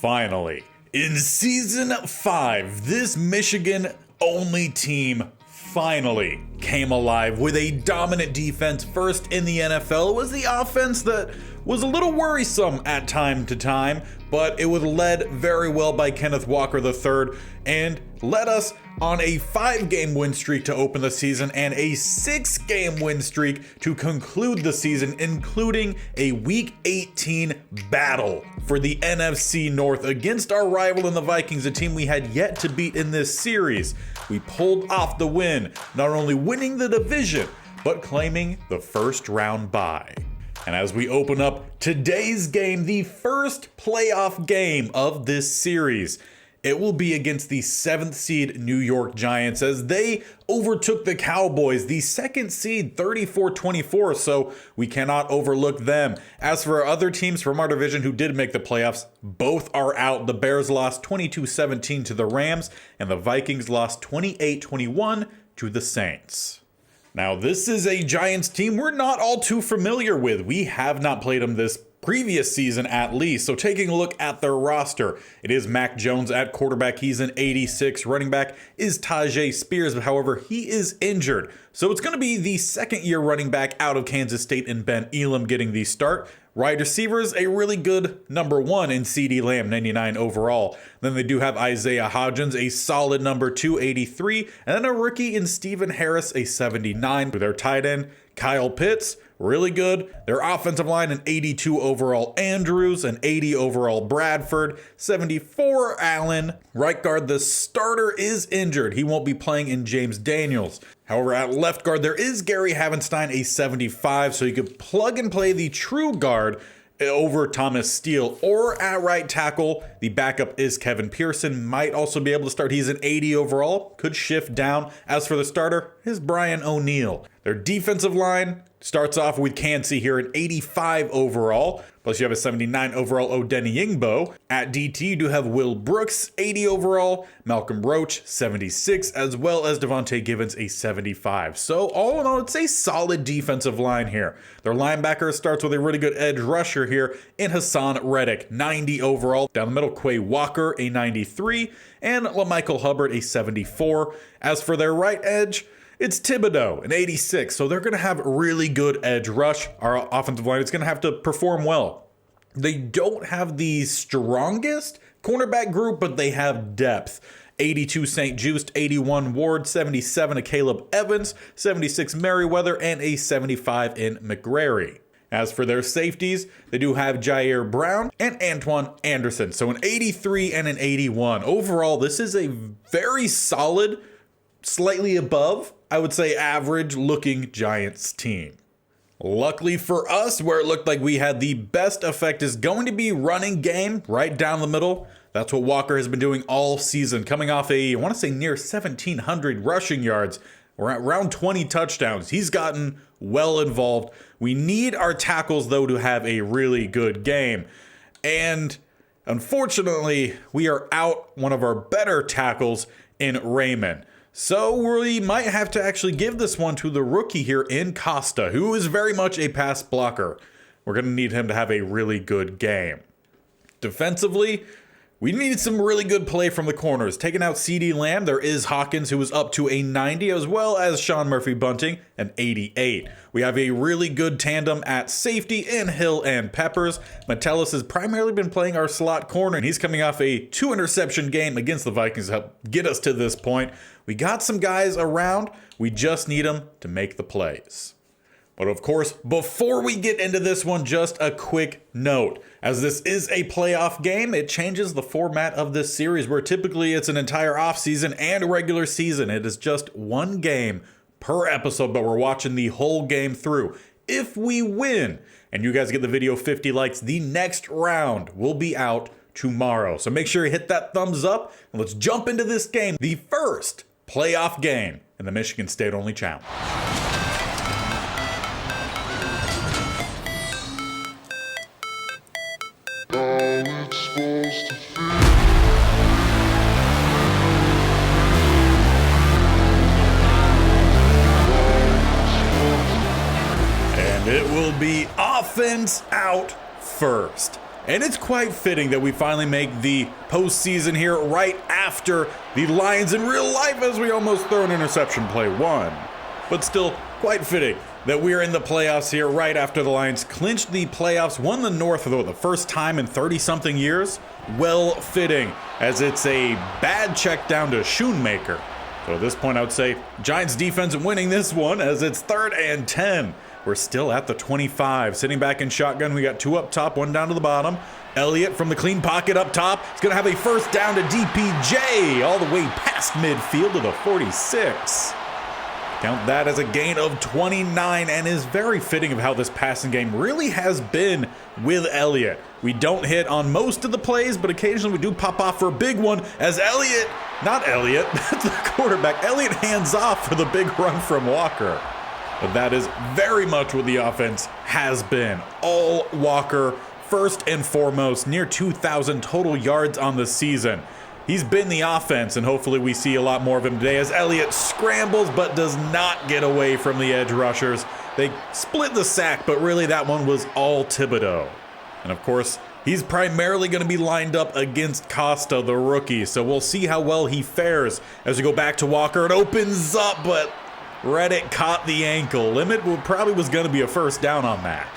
Finally, in Season 5, this Michigan-only team finally came alive with a dominant defense. First in the NFL. It was the offense that was a little worrisome at time to time, but it was led very well by Kenneth Walker III and led us on a 5-game win streak to open the season and a 6-game win streak to conclude the season, including a Week 18 battle for the NFC North against our rival in the Vikings, a team we had yet to beat in this series. We pulled off the win, not only winning the division, but claiming the first round bye. And as we open up today's game, the first playoff game of this series, it will be against the 7th seed New York Giants as they overtook the Cowboys, the 2nd seed 34-24, so we cannot overlook them. As for other teams from our division who did make the playoffs, both are out. The Bears lost 22-17 to the Rams, and the Vikings lost 28-21 to the Saints. Now, this is a Giants team we're not all too familiar with. We have not played them this previous season at least. So taking a look at their roster, it is Mac Jones at quarterback. He's an 86. Running back is Tyjae Spears, but however, he is injured. So it's going to be the second-year running back out of Kansas State and Ben Elam getting the start. Wide receivers, a really good number 1 in CeeDee Lamb, 99 overall. Then they do have Isaiah Hodgins, a solid number 2, 83. And then a rookie in Stephen Harris, a 79. With their tight end, Kyle Pitts, really good. Their offensive line, an 82 overall Andrews, an 80 overall Bradford, 74 Allen. Right guard, the starter is injured. He won't be playing in James Daniels. However, at left guard, there is Gary Havenstein, a 75, so you could plug and play the true guard over Thomas Steele. Or at right tackle, the backup is Kevin Pearson, might also be able to start. He's an 80 overall, could shift down. As for the starter, is Brian O'Neill. Their defensive line starts off with Kancey here at 85 overall. Plus you have a 79 overall Odeni Yingbo. At DT, you do have Will Brooks, 80 overall. Malcolm Roach, 76, as well as Devontae Givens, a 75. So all in all, it's a solid defensive line here. Their linebacker starts with a really good edge rusher here in Hassan Reddick, 90 overall. Down the middle, Quay Walker, a 93, and LaMichael Hubbard, a 74. As for their right edge, it's Thibodeau, an 86, so they're going to have really good edge rush. Our offensive line is going to have to perform well. They don't have the strongest cornerback group, but they have depth. 82 St. Just, 81 Ward, 77 a Caleb Evans, 76 Merriweather, and a 75 in McGrary. As for their safeties, they do have Jair Brown and Antoine Anderson, so an 83 and an 81. Overall, this is a very solid, slightly above, I would say average looking Giants team. Luckily for us, where it looked like we had the best effect is going to be running game right down the middle. That's what Walker has been doing all season, coming off I want to say near 1,700 rushing yards. We're at around 20 touchdowns. He's gotten well involved. We need our tackles, though, to have a really good game. And unfortunately, we are out one of our better tackles in Raymond. So we might have to actually give this one to the rookie here in Costa, who is very much a pass blocker. We're going to need him to have a really good game. Defensively, we need some really good play from the corners. Taking out CeeDee Lamb, there is Hawkins, who is up to a 90, as well as Sean Murphy-Bunting, an 88. We have a really good tandem at safety in Hill and Peppers. Metellus has primarily been playing our slot corner, and he's coming off a 2-interception game against the Vikings to help get us to this point. We got some guys around. We just need them to make the plays. But of course, before we get into this one, just a quick note. As this is a playoff game, it changes the format of this series, where typically it's an entire offseason and regular season. It is just one game per episode, but we're watching the whole game through. If we win, and you guys get the video 50 likes, the next round will be out tomorrow. So make sure you hit that thumbs up, and let's jump into this game, the first playoff game in the Michigan State Only Challenge. And it will be offense out first. And it's quite fitting that we finally make the postseason here right after the Lions in real life, as we almost throw an interception play one. But still quite fitting that we're in the playoffs here right after the Lions clinched the playoffs, won the North for the first time in 30-something years. Well fitting, as it's a bad check down to Schoonmaker. So at this point, I would say Giants defense winning this one, as it's 3rd and 10. We're still at the 25. Sitting back in shotgun, we got 2 up top, 1 down to the bottom. Elliott from the clean pocket up top. He's going to have a first down to DPJ all the way past midfield to the 46. Count that as a gain of 29, and is very fitting of how this passing game really has been with Elliott. We don't hit on most of the plays, but occasionally we do pop off for a big one as the quarterback. Elliott hands off for the big run from Walker. But that is very much what the offense has been. All Walker, first and foremost, near 2,000 total yards on the season. He's been the offense, and hopefully we see a lot more of him today as Elliott scrambles but does not get away from the edge rushers. They split the sack, but really that one was all Thibodeau. And of course, he's primarily going to be lined up against Costa, the rookie, so we'll see how well he fares. As we go back to Walker, it opens up, but Reddick caught the ankle. Limit probably was going to be a first down on that.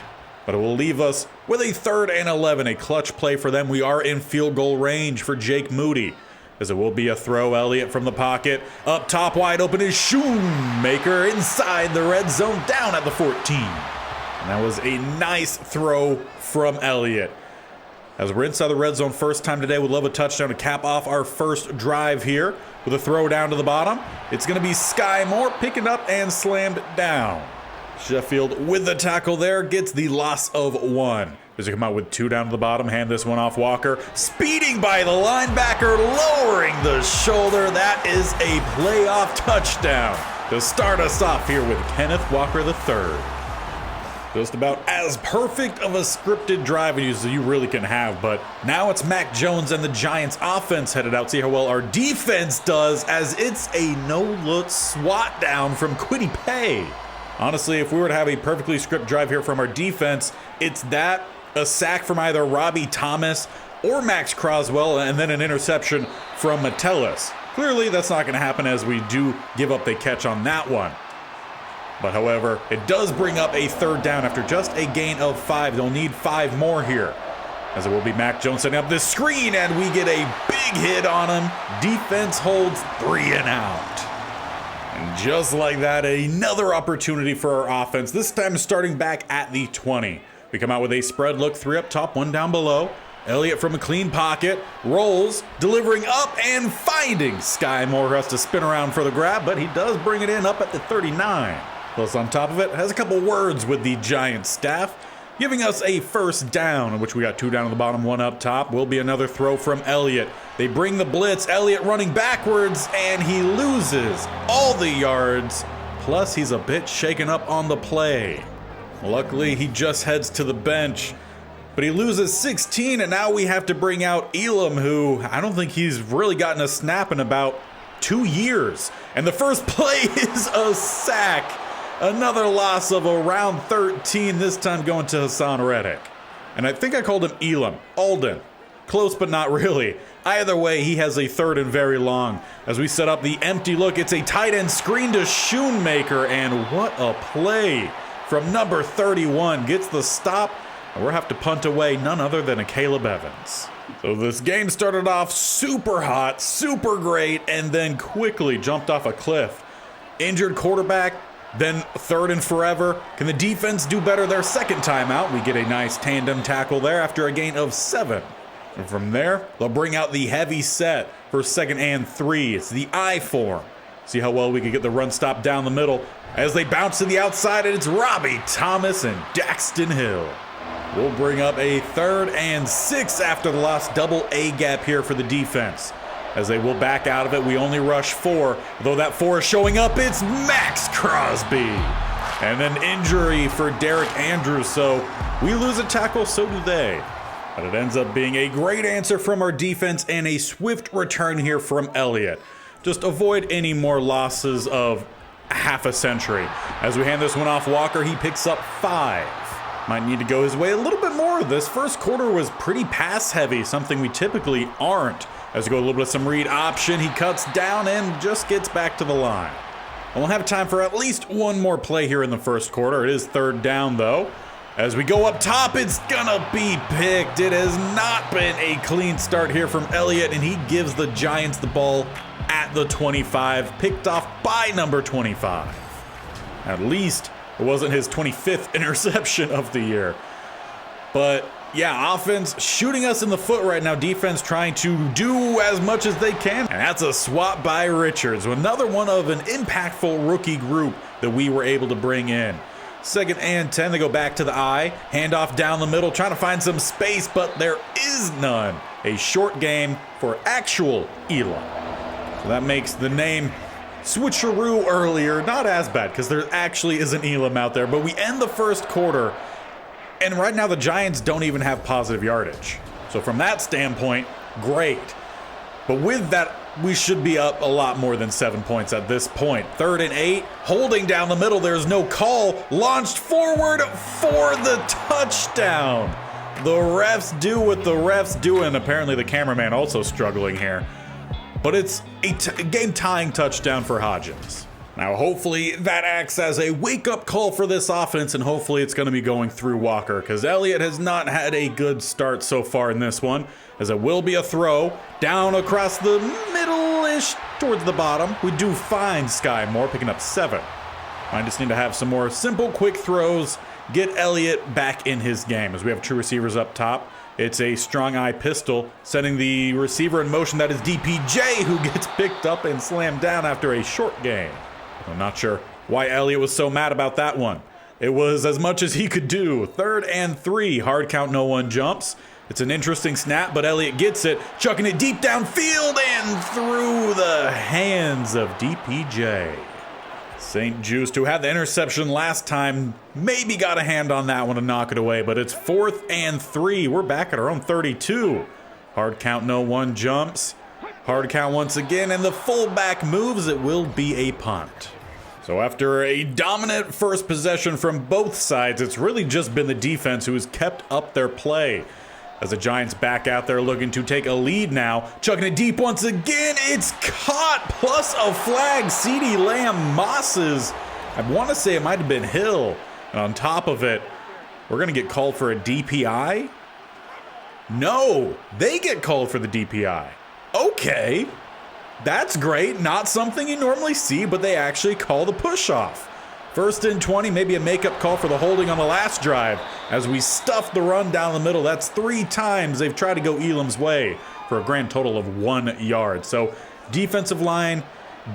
But it will leave us with a 3rd and 11, a clutch play for them. We are in field goal range for Jake Moody, as it will be a throw. Elliott from the pocket. Up top, wide open is Schoonmaker inside the red zone, down at the 14. And that was a nice throw from Elliott. As we're inside the red zone first time today, we'd love a touchdown to cap off our first drive here with a throw down to the bottom. It's going to be Sky Moore picking up and slammed down. Sheffield with the tackle there gets the loss of 1. As they come out with 2 down to the bottom, hand this one off Walker. Speeding by the linebacker, lowering the shoulder. That is a playoff touchdown to start us off here with Kenneth Walker III. Just about as perfect of a scripted drive as you really can have, but now it's Mac Jones and the Giants offense headed out. See how well our defense does, as it's a no-look swat down from Kwity Paye. Honestly, if we were to have a perfectly scripted drive here from our defense, it's that, a sack from either Robbie Thomas or Max Croswell, and then an interception from Metellus. Clearly, that's not going to happen, as we do give up the catch on that one. But however, it does bring up a 3rd down after just a gain of 5. They'll need 5 more here, as it will be Mac Jones setting up this screen, and we get a big hit on him. Defense holds 3 and out. And just like that, another opportunity for our offense, this time starting back at the 20. We come out with a spread look, 3 up top, 1 down below. Elliott from a clean pocket, rolls, delivering up and finding Sky Moore, who has to spin around for the grab, but he does bring it in up at the 39. Plus on top of it, has a couple words with the Giants staff, giving us a first down, in which we got 2 down on the bottom, 1 up top. Will be another throw from Elliott. They bring the blitz. Elliott running backwards, and he loses all the yards. Plus, he's a bit shaken up on the play. Luckily, he just heads to the bench, but he loses 16, and now we have to bring out Elam, who I don't think he's really gotten a snap in about 2 years. And the first play is a sack. Another loss of around 13, this time going to Hassan Reddick. And I think I called him Elam. Alden. Close, but not really. Either way, he has a 3rd and very long. As we set up the empty look, it's a tight end screen to Schoonmaker, and what a play from number 31. Gets the stop, and we'll have to punt away none other than a Caleb Evans. So this game started off super hot, super great, and then quickly jumped off a cliff. Injured quarterback, then 3rd and forever. Can the defense do better their second time out? We get a nice tandem tackle there after a gain of 7. And from there, they'll bring out the heavy set for 2nd and 3. It's the I form. See how well we can get the run stop down the middle. As they bounce to the outside, and it's Robbie Thomas and Daxton Hill. We'll bring up a 3rd and 6 after the last double A gap here for the defense. As they will back out of it, we only rush 4. Though that 4 is showing up, it's Max Crosby. And an injury for Derek Andrews, so we lose a tackle, so do they. But it ends up being a great answer from our defense and a swift return here from Elliott. Just avoid any more losses of half a century. As we hand this one off Walker, he picks up 5. might need to go his way a little bit more. This first quarter was pretty pass heavy, something we typically aren't. As we go a little bit of some read option, he cuts down and just gets back to the line. We'll have time for at least one more play here in the first quarter. It is third down though. As we go up top, it's gonna be picked. It has not been a clean start here from Elliott, and he gives the Giants the ball at the 25, picked off by number 25. At least it wasn't his 25th interception of the year. But yeah, offense shooting us in the foot right now. Defense trying to do as much as they can. And that's a swat by Richards. Another one of an impactful rookie group that we were able to bring in. 2nd and 10, they go back to the I. Handoff down the middle, trying to find some space, but there is none. A short game for actual Elam. So that makes the name switcheroo earlier not as bad, because there actually is an Elam out there. But we end the first quarter, and right now the Giants don't even have positive yardage. So from that standpoint, great. But with that, we should be up a lot more than 7 points at this point. 3rd and 8, holding down the middle. There's no call. Launched forward for the touchdown. The refs do what the refs do, and apparently the cameraman also struggling here. But it's a game-tying touchdown for Hodgins. Now, hopefully that acts as a wake-up call for this offense, and hopefully it's going to be going through Walker, because Elliott has not had a good start so far in this one, as it will be a throw down across the middle-ish towards the bottom. We do find Sky Moore picking up 7. I just need to have some more simple, quick throws, get Elliott back in his game, as we have 2 receivers up top. It's a strong eye pistol, setting the receiver in motion. That is DPJ, who gets picked up and slammed down after a short gain. I'm not sure why Elliott was so mad about that one. It was as much as he could do. 3rd and 3, hard count, no one jumps. It's an interesting snap, but Elliott gets it, chucking it deep downfield and through the hands of DPJ. St. Just, who had the interception last time, maybe got a hand on that one to knock it away, but it's 4th and 3. We're back at our own 32. Hard count, no one jumps. Hard count once again, and the fullback moves. It will be a punt. So after a dominant first possession from both sides, it's really just been the defense who has kept up their play. As the Giants back out there looking to take a lead now. Chucking it deep once again. It's caught, plus a flag. CeeDee Lamb mosses. I want to say it might have been Hill. And on top of it, we're going to get called for a DPI? No, they get called for the DPI. Okay, that's great. Not something you normally see, but they actually call the push-off. 1st and 20, maybe a makeup call for the holding on the last drive. As we stuff the run down the middle, that's 3 times they've tried to go Elam's way for a grand total of 1 yard. So defensive line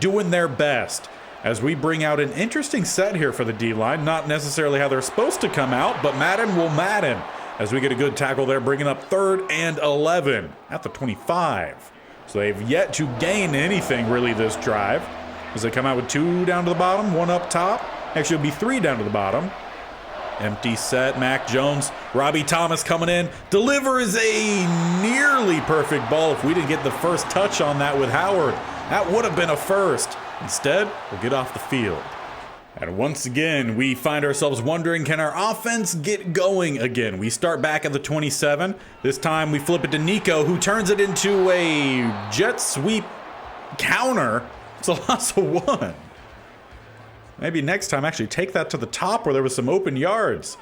doing their best. As we bring out an interesting set here for the D-line. Not necessarily how they're supposed to come out, but Madden will Madden. As we get a good tackle there, bringing up 3rd and 11 at the 25. So they've yet to gain anything really this drive. As they come out with 2 down to the bottom, 1 up top. Actually, it'll be 3 down to the bottom. Empty set, Mac Jones. Robbie Thomas coming in. Delivers a nearly perfect ball. If we didn't get the first touch on that with Howard, that would have been a first. Instead, we'll get off the field. And once again, we find ourselves wondering, can our offense get going again? We start back at the 27. This time we flip it to Nico, who turns it into a jet sweep counter. It's a loss of 1. Maybe next time actually take that to the top where there was some open yards.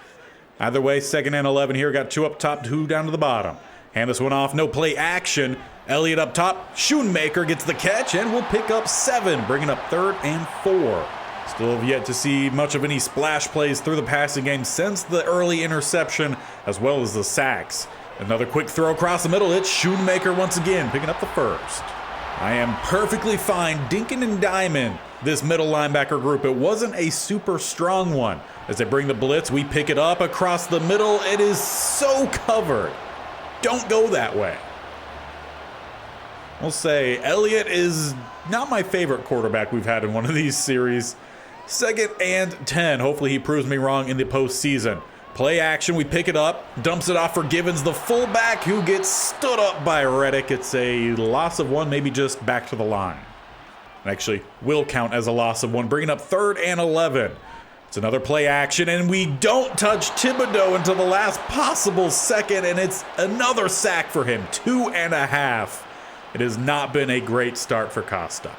Either way, 2nd and 11 here. Got 2 up top, 2 down to the bottom. Hand this one off, no play action. Elliott up top. Schoonmaker gets the catch and will pick up 7, bringing up 3rd and 4. Still have yet to see much of any splash plays through the passing game since the early interception, as well as the sacks. Another quick throw across the middle. It's Schoonmaker once again, picking up the 1st. I am perfectly fine dinking and diming this middle linebacker group. It wasn't a super strong one. As they bring the blitz, we pick it up across the middle. It is so covered. Don't go that way. We'll say Elliott is not my favorite quarterback we've had in one of these series. 2nd and 10. Hopefully he proves me wrong in the postseason. Play action, we pick it up, dumps it off for Givens, the fullback, who gets stood up by Reddick. It's a loss of 1, maybe just back to the line. Actually, will count as a loss of 1, bringing up 3rd and 11. It's another play action, and we don't touch Thibodeau until the last possible second, and it's another sack for him, 2.5. It has not been a great start for Costa.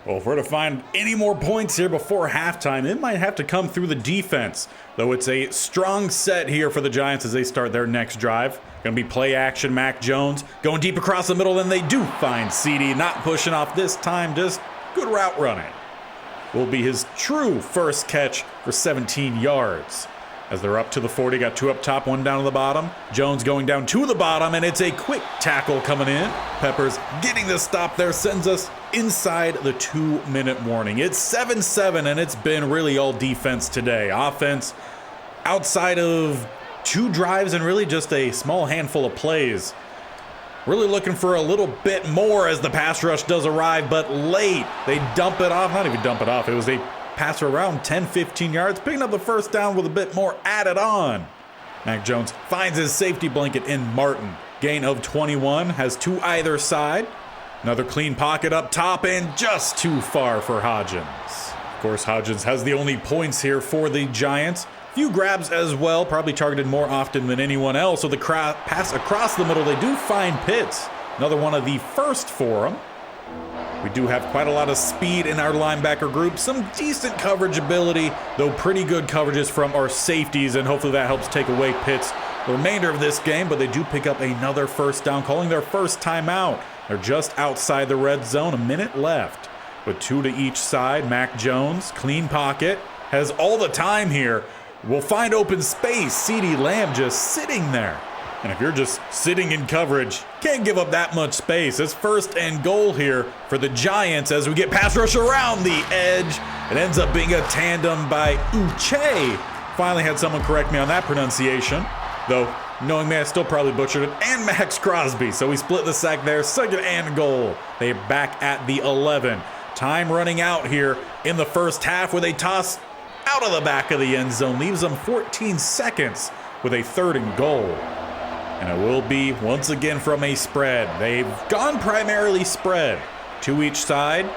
Well, if we're to find any more points here before halftime, it might have to come through the defense. Though it's a strong set here for the Giants as they start their next drive. Gonna be play action, Mac Jones going deep across the middle, and they do find CD. Not pushing off this time, just good route running. Will be his true first catch for 17 yards. As they're up to the 40, got 2 up top, 1 down to the bottom. Jones going down to the bottom, and it's a quick tackle coming in. Peppers getting the stop there sends us inside the 2-minute warning. It's 7-7, and it's been really all defense today. Offense, outside of 2 drives and really just a small handful of plays. Really looking for a little bit more as the pass rush does arrive, but late. They dump it off, not even dump it off. It was a pass for around 10-15 yards, picking up the first down with a bit more added on. Mac Jones finds his safety blanket in Martin. Gain of 21, has 2 either side. Another clean pocket up top and just too far for Hodgins. Of course, Hodgins has the only points here for the Giants. Few grabs as well, probably targeted more often than anyone else. So the pass across the middle, they do find Pitts. Another one of the first for them. We do have quite a lot of speed in our linebacker group. Some decent coverage ability, though pretty good coverages from our safeties, and hopefully that helps take away Pitts the remainder of this game. But they do pick up another first down, calling their first timeout. They're just outside the red zone, a minute left. With 2 to each side, Mac Jones, clean pocket, has all the time here. Will find open space. CeeDee Lamb just sitting there. And if you're just sitting in coverage, can't give up that much space. It's 1st and goal here for the Giants as we get pass rush around the edge. It ends up being a tandem by Uche. Finally had someone correct me on that pronunciation. Though, knowing me, I still probably butchered it. And Max Crosby. So we split the sack there. 2nd and goal. They're back at the 11. Time running out here in the first half with a toss out of the back of the end zone. Leaves them 14 seconds with a 3rd and goal. And it will be, once again, from a spread. They've gone primarily spread. 2 each side.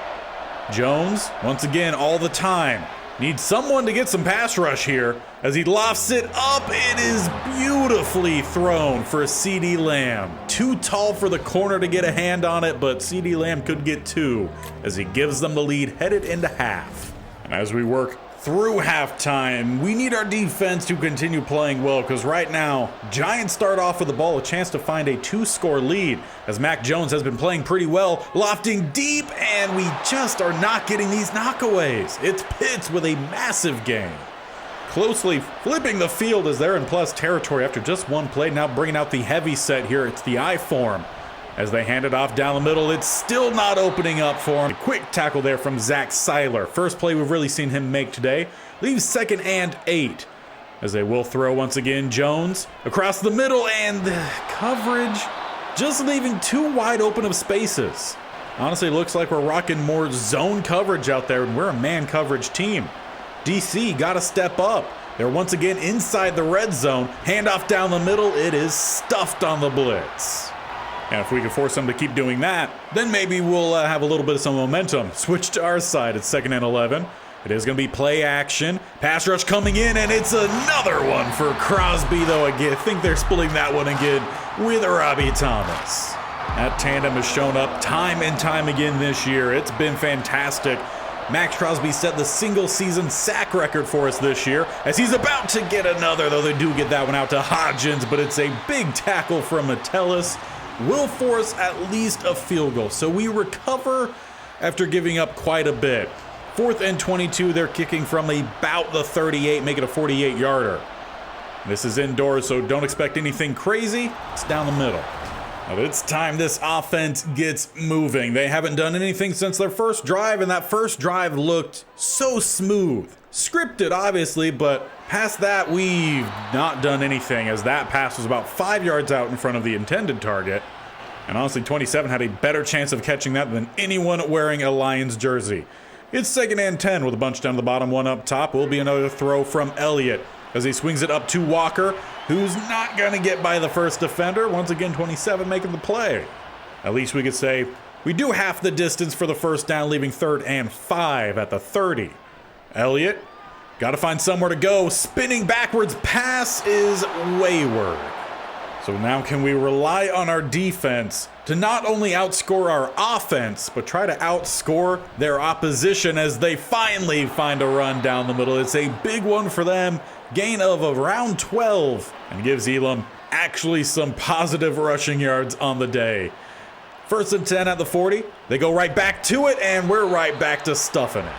Jones, once again, all the time. Needs someone to get some pass rush here. As he lofts it up, it is beautifully thrown for CeeDee Lamb. Too tall for the corner to get a hand on it, but CeeDee Lamb could get 2 as he gives them the lead headed into half. And as we work through halftime, we need our defense to continue playing well, because right now, Giants start off with the ball, a chance to find a 2-score lead, as Mac Jones has been playing pretty well, lofting deep, and we just are not getting these knockaways. It's Pitts with a massive gain. Closely flipping the field as they're in plus territory after just 1 play, now bringing out the heavy set here. It's the I form. As they hand it off down the middle, it's still not opening up for him. A quick tackle there from Zach Seiler. First play we've really seen him make today. Leaves 2nd and 8. As they will throw once again, Jones across the middle, and the coverage just leaving 2 wide open of spaces. Honestly, looks like we're rocking more zone coverage out there, and we're a man coverage team. DC got to step up. They're once again inside the red zone. Handoff down the middle. It is stuffed on the blitz. And if we can force them to keep doing that, then maybe we'll have a little bit of some momentum. Switch to our side. It's 2nd and 11. It is going to be play action. Pass rush coming in, and it's another one for Crosby, though I think they're splitting that one again with Robbie Thomas. That tandem has shown up time and time again this year. It's been fantastic. Max Crosby set the single-season sack record for us this year, as he's about to get another, though they do get that one out to Hodgins, but it's a big tackle from Metellus. Will force at least a field goal, so we recover after giving up quite a bit. 4th and 22, they're kicking from about the 38, make it a 48-yarder. This is indoors, so don't expect anything crazy. It's down the middle. Now it's time this offense gets moving. They haven't done anything since their first drive, and that first drive looked so smooth. Scripted, obviously, but past that, we've not done anything, as that pass was about 5 yards out in front of the intended target. And honestly, 27 had a better chance of catching that than anyone wearing a Lions jersey. It's 2nd and 10 with a bunch down the bottom, 1 up top. Will be another throw from Elliott as he swings it up to Walker, who's not going to get by the first defender. Once again, 27 making the play. At least we could say we do half the distance for the first down, leaving 3rd and 5 at the 30. Elliott Got to find somewhere to go. Spinning backwards pass is wayward. So now can we rely on our defense to not only outscore our offense, but try to outscore their opposition as they finally find a run down the middle. It's a big one for them. Gain of around 12 and gives Elam actually some positive rushing yards on the day. 1st and 10 at the 40. They go right back to it, and we're right back to stuffing it.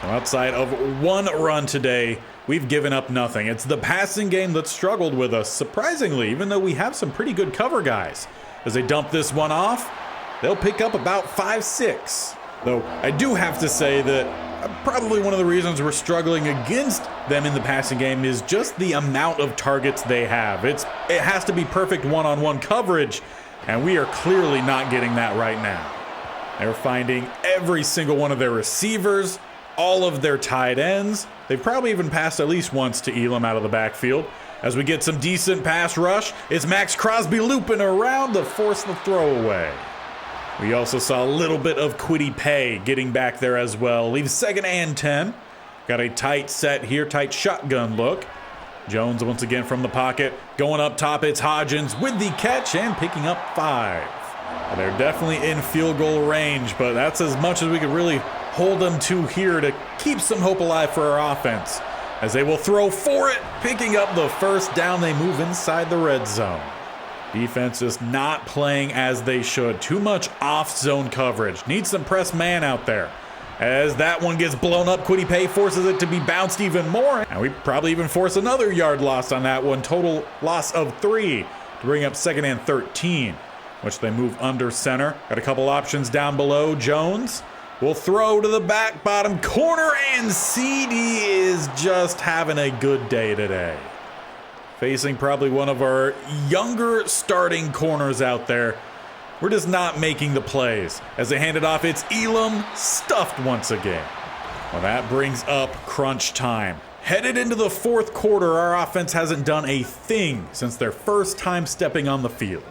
From outside of one run today, we've given up nothing. It's the passing game that struggled with us, surprisingly, even though we have some pretty good cover guys. As they dump this one off, they'll pick up about 5-6. Though I do have to say that probably one of the reasons we're struggling against them in the passing game is just the amount of targets they have. It has to be perfect one-on-one coverage, and we are clearly not getting that right now. They're finding every single one of their receivers, all of their tight ends. They've probably even passed at least once to Elam out of the backfield. As we get some decent pass rush, it's Max Crosby looping around to force the throwaway. We also saw a little bit of Kwity Paye getting back there as well. Leaves 2nd and 10. Got a tight set here, tight shotgun look. Jones once again from the pocket. Going up top, it's Hodgins with the catch and picking up 5. Well, they're definitely in field goal range, but that's as much as we could really hold them to here to keep some hope alive for our offense. As they will throw for it, picking up the 1st down. They move inside the red zone. Defense is not playing as they should. Too much off-zone coverage. Needs some press man out there. As that one gets blown up, Kwity Paye forces it to be bounced even more. And we probably even force another yard loss on that one. Total loss of 3 to bring up 2nd and 13, which they move under center. Got a couple options down below. Jones will throw to the back bottom corner, and CD is just having a good day today. Facing probably one of our younger starting corners out there. We're just not making the plays. As they hand it off, it's Elam stuffed once again. Well, that brings up crunch time. Headed into the 4th quarter, our offense hasn't done a thing since their first time stepping on the field.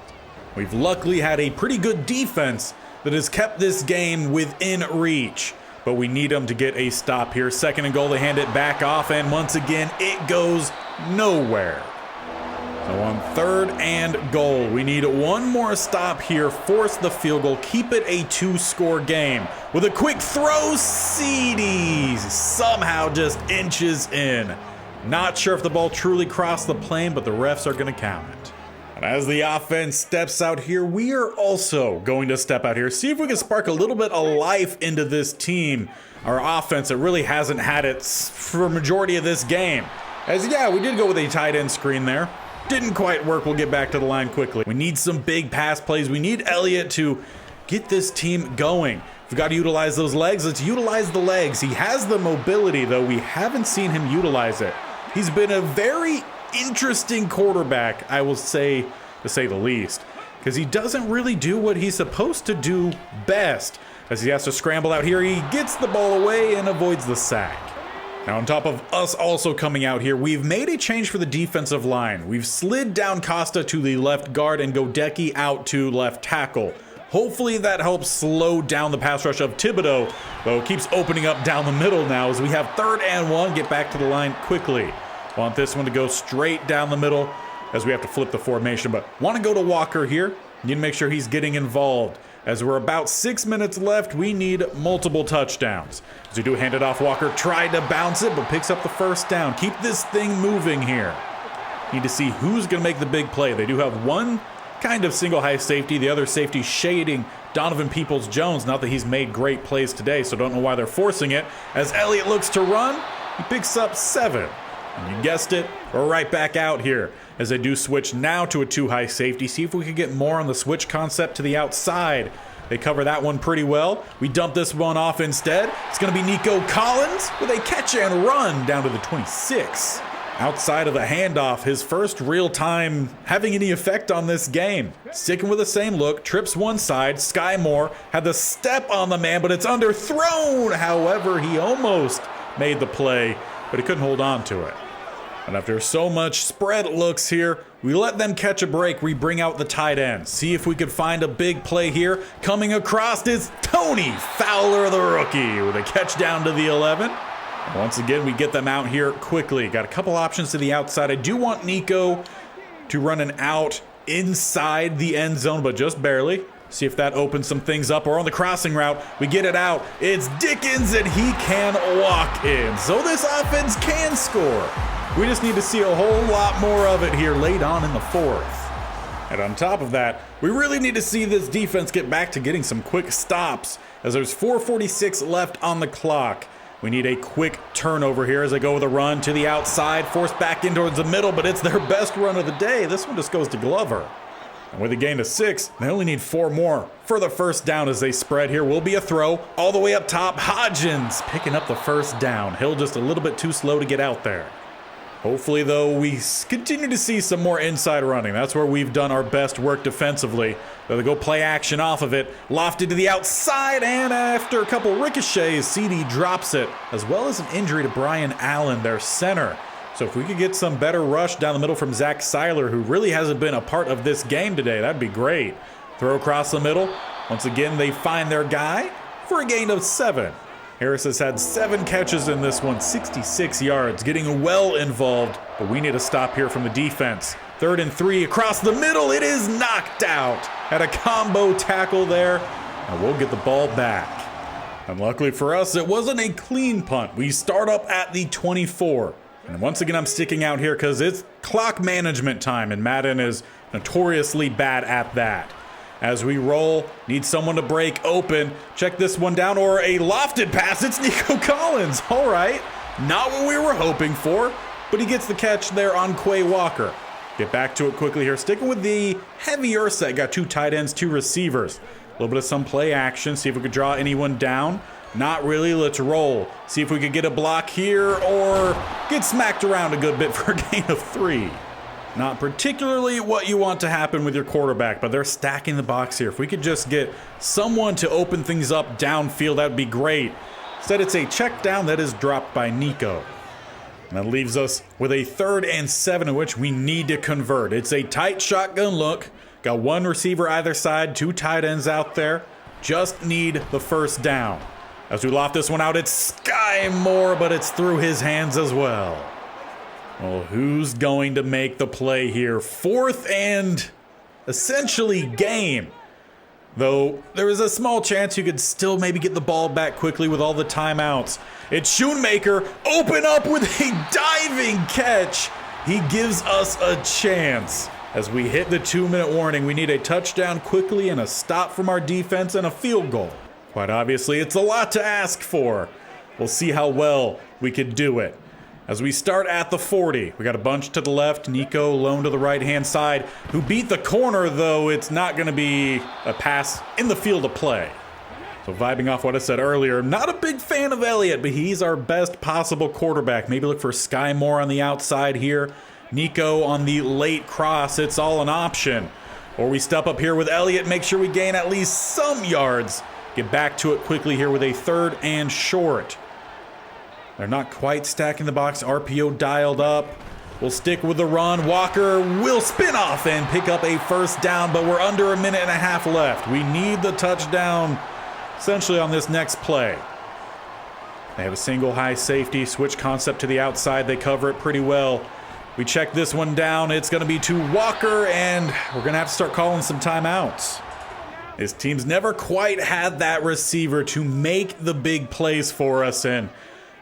We've luckily had a pretty good defense that has kept this game within reach, but we need them to get a stop here. 2nd and goal, they hand it back off, and once again, it goes nowhere. So on 3rd and goal, we need one more stop here, force the field goal, keep it a 2-score game. With a quick throw, CD somehow just inches in. Not sure if the ball truly crossed the plane, but the refs are going to count it. And as the offense steps out here, we are also going to step out here, see if we can spark a little bit of life into this team. Our offense that really hasn't had it for a majority of this game. As yeah, we did go with a tight end screen there. Didn't quite work. We'll get back to the line quickly. We need some big pass plays. We need Elliott to get this team going. We've got to utilize those legs. Let's utilize the legs. He has the mobility, though we haven't seen him utilize it. He's been a very interesting quarterback, I will say, to say the least, because he doesn't really do what he's supposed to do best. As he has to scramble out here, he gets the ball away and avoids the sack. Now, on top of us also coming out here, we've made a change for the defensive line. We've slid down Costa to the left guard and Godecki out to left tackle. Hopefully that helps slow down the pass rush of Thibodeau, though it keeps opening up down the middle now as we have 3rd and 1. Get back to the line quickly. Want this one to go straight down the middle as we have to flip the formation, but want to go to Walker here. Need to make sure he's getting involved. As we're about 6 minutes left, we need multiple touchdowns. As we do hand it off, Walker tried to bounce it, but picks up the 1st down. Keep this thing moving here. Need to see who's going to make the big play. They do have one kind of single high safety, the other safety shading Donovan Peoples-Jones. Not that he's made great plays today, so don't know why they're forcing it. As Elliott looks to run, he picks up 7. And you guessed it, we're right back out here as they do switch now to a 2-high safety. See if we can get more on the switch concept to the outside. They cover that one pretty well. We dump this one off instead. It's going to be Nico Collins with a catch and run down to the 26. Outside of the handoff, his first real time having any effect on this game. Sticking with the same look, trips one side. Sky Moore had the step on the man, but it's underthrown. However, he almost made the play, but he couldn't hold on to it. And after so much spread looks here, we let them catch a break. We bring out the tight end. See if we could find a big play here. Coming across is Tony Fowler, the rookie, with a catch down to the 11. Once again, we get them out here quickly. Got a couple options to the outside. I do want Nico to run an out inside the end zone, but just barely. See if that opens some things up. Or on the crossing route, we get it out. It's Dickens, and he can walk in. So this offense can score. We just need to see a whole lot more of it here late on in the fourth. And on top of that, we really need to see this defense get back to getting some quick stops, as there's 4:46 left on the clock. We need a quick turnover here as they go with a run to the outside, forced back in towards the middle, but it's their best run of the day. This one just goes to Glover. And with a gain of 6, they only need 4 more for the first down as they spread here. Will be a throw all the way up top. Hodgins picking up the first down. Hill just a little bit too slow to get out there. Hopefully, though, we continue to see some more inside running. That's where we've done our best work defensively. They go play action off of it, lofted to the outside, and after a couple ricochets, CD drops it, as well as an injury to Brian Allen, their center. So if we could get some better rush down the middle from Zach Seiler, who really hasn't been a part of this game today, that'd be great. Throw across the middle. Once again, they find their guy for a gain of 7. Harris has had 7 catches in this one, 66 yards, getting well involved, but we need a stop here from the defense. 3rd and 3 across the middle. It is knocked out. Had a combo tackle there, and we'll get the ball back. And luckily for us, it wasn't a clean punt. We start up at the 24. And once again, I'm sticking out here because it's clock management time, and Madden is notoriously bad at that. As we roll, need someone to break open. Check this one down, or a lofted pass. It's Nico Collins. All right, not what we were hoping for, but he gets the catch there on Quay Walker. Get back to it quickly here. Sticking with the heavier set. Got 2 tight ends, 2 receivers. A little bit of some play action. See if we could draw anyone down. Not really. Let's roll. See if we could get a block here or get smacked around a good bit for a gain of 3. Not particularly what you want to happen with your quarterback, but they're stacking the box here. If we could just get someone to open things up downfield, that would be great. Instead, it's a check down that is dropped by Nico. And that leaves us with a 3rd and 7 in which we need to convert. It's a tight shotgun look. Got 1 receiver either side, 2 tight ends out there. Just need the first down. As we loft this one out, it's Sky Moore, but it's through his hands as well. Well, who's going to make the play here? 4th and essentially game. Though there is a small chance you could still maybe get the ball back quickly with all the timeouts. It's Schoonmaker, open up with a diving catch. He gives us a chance. As we hit the 2-minute warning, we need a touchdown quickly and a stop from our defense and a field goal. Quite obviously, it's a lot to ask for. We'll see how well we could do it. As we start at the 40, we got a bunch to the left, Nico lone to the right-hand side, who beat the corner, though it's not going to be a pass in the field of play. So vibing off what I said earlier, not a big fan of Elliott, but he's our best possible quarterback. Maybe look for Sky Moore on the outside here. Nico on the late cross, it's all an option. Or we step up here with Elliott, make sure we gain at least some yards. Get back to it quickly here with a 3rd and short. They're not quite stacking the box. RPO dialed up. We'll stick with the run. Walker will spin off and pick up a first down, but we're under 1.5 minutes left. We need the touchdown essentially on this next play. They have a single high safety, switch concept to the outside. They cover it pretty well. We check this one down. It's going to be to Walker, and we're going to have to start calling some timeouts. This team's never quite had that receiver to make the big plays for us, and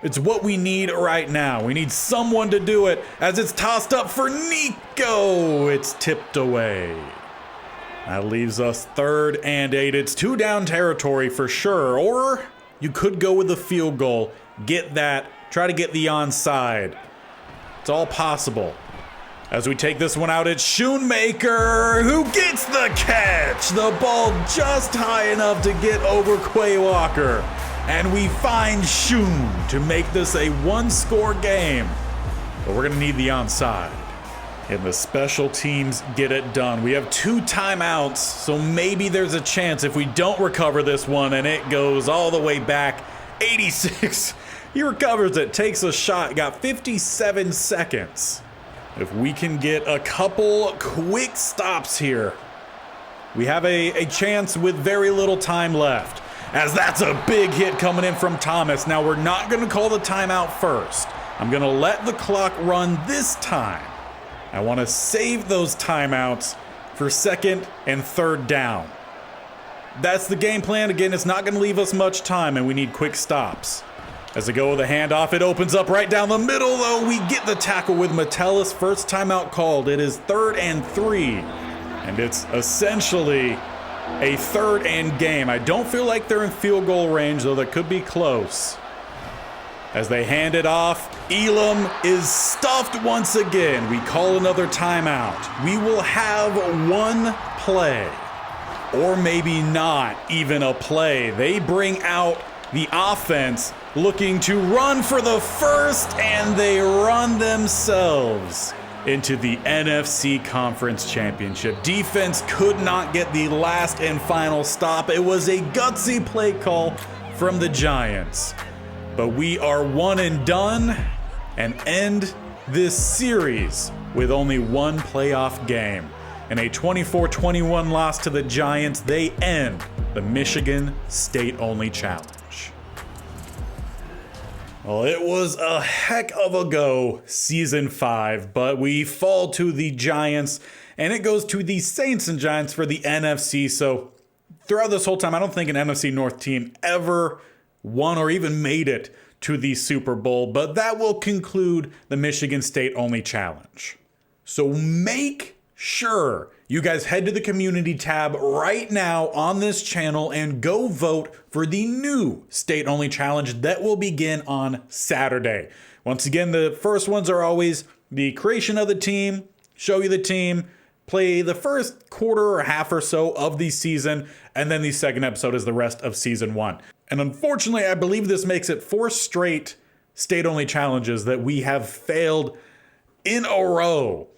it's what we need right now. We need someone to do it as it's tossed up for Nico. It's tipped away. That leaves us 3rd and 8. It's 2 down territory for sure. Or you could go with the field goal, get that, try to get the onside. It's all possible. As we take this one out, it's Schoonmaker who gets the catch. The ball just high enough to get over Quay Walker. And we find Schoon to make this a 1-score game. But we're going to need the onside. And the special teams get it done. We have 2 timeouts, so maybe there's a chance if we don't recover this one and it goes all the way back. 86. He recovers it, takes a shot, got 57 seconds. If we can get a couple quick stops here, we have a chance with very little time left. as that's a big hit coming in from Thomas. Now we're not going to call the timeout first. I'm going to let the clock run this time. I want to save those timeouts for second and third down. That's the game plan. Again, it's not going to leave us much time, and we need quick stops. As they go with a handoff, it opens up right down the middle, though. We get the tackle with Metellus. First timeout called. It is 3rd and 3, and it's essentially a 3rd and game. I don't feel like they're in field goal range, though that could be close. As they hand it off, Elam is stuffed once again. We call another timeout. We will have one play, or maybe not even a play. They bring out the offense looking to run for the first, and they run themselves into the NFC Conference Championship. Defense could not get the last and final stop. It was a gutsy play call from the Giants. But we are one and done and end this series with only one playoff game. In a 24-21 loss to the Giants, they end the Michigan State-only challenge. Well, it was a heck of a go, Season 5, but we fall to the Giants, and it goes to the Saints and Giants for the NFC. So throughout this whole time, I don't think an NFC North team ever won or even made it to the Super Bowl, but that will conclude the Michigan State-only challenge. So make sure you guys head to the community tab right now on this channel and go vote for the new state-only challenge that will begin on Saturday. Once again, the first ones are always the creation of the team, show you the team, play the first quarter or half or so of the season, and then the second episode is the rest of season 1. And unfortunately, I believe this makes it 4 straight state-only challenges that we have failed in a row.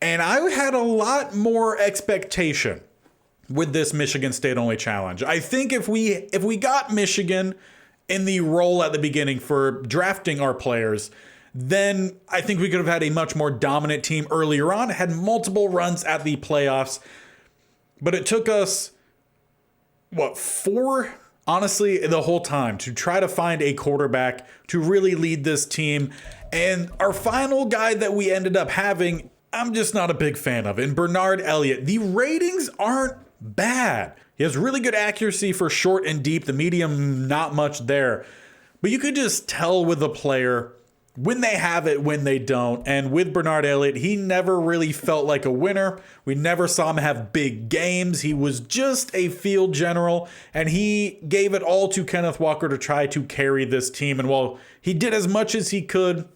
And I had a lot more expectation with this Michigan State-only challenge. I think if we got Michigan in the role at the beginning for drafting our players, then I think we could have had a much more dominant team earlier on, had multiple runs at the playoffs. But it took us, 4? Honestly, the whole time to try to find a quarterback to really lead this team. And our final guy that we ended up having, I'm just not a big fan of. And Bernard Elliott, the ratings aren't bad. He has really good accuracy for short and deep. The medium, not much there. But you could just tell with the player when they have it, when they don't. And with Bernard Elliott, he never really felt like a winner. We never saw him have big games. He was just a field general, and he gave it all to Kenneth Walker to try to carry this team. And while he did as much as he could,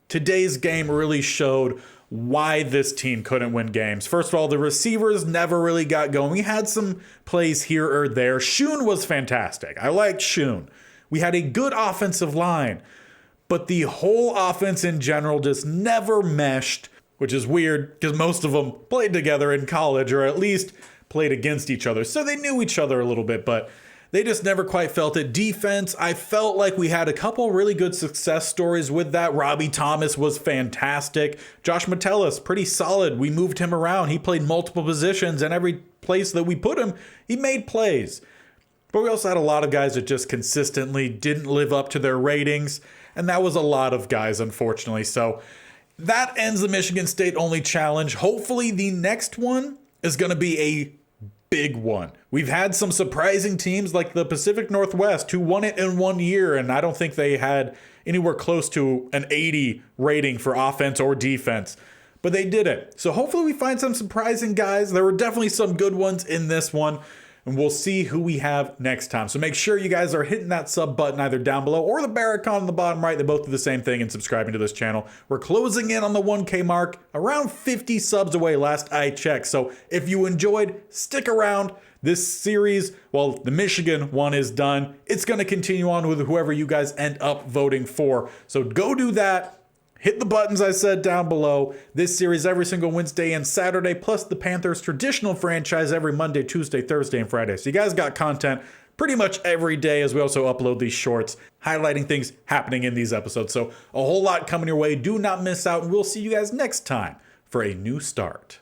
today's game really showed why this team couldn't win games. First of all, the receivers never really got going. We had some plays here or there. Shun was fantastic. I liked Shun. We had a good offensive line, but the whole offense in general just never meshed, which is weird because most of them played together in college or at least played against each other. So they knew each other a little bit, but they just never quite felt it. Defense, I felt like we had a couple really good success stories with that. Robbie Thomas was fantastic. Josh Metellus, pretty solid. We moved him around. He played multiple positions, and every place that we put him, he made plays. But we also had a lot of guys that just consistently didn't live up to their ratings, and that was a lot of guys, unfortunately. So that ends the Michigan State-only challenge. Hopefully the next one is going to be a big one. We've had some surprising teams like the Pacific Northwest who won it in 1 year, and I don't think they had anywhere close to an 80 rating for offense or defense, but they did it. So hopefully we find some surprising guys. There were definitely some good ones in this one, and we'll see who we have next time. So make sure you guys are hitting that sub button either down below or the bear icon on the bottom right. They both do the same thing, and subscribing to this channel. We're closing in on the 1K mark, around 50 subs away last I checked. So if you enjoyed, stick around. This series, well, the Michigan one is done. It's going to continue on with whoever you guys end up voting for. So go do that. Hit the buttons I said down below. This series every single Wednesday and Saturday, plus the Panthers' traditional franchise every Monday, Tuesday, Thursday, and Friday. So you guys got content pretty much every day, as we also upload these shorts highlighting things happening in these episodes. So a whole lot coming your way. Do not miss out, and we'll see you guys next time for a new start.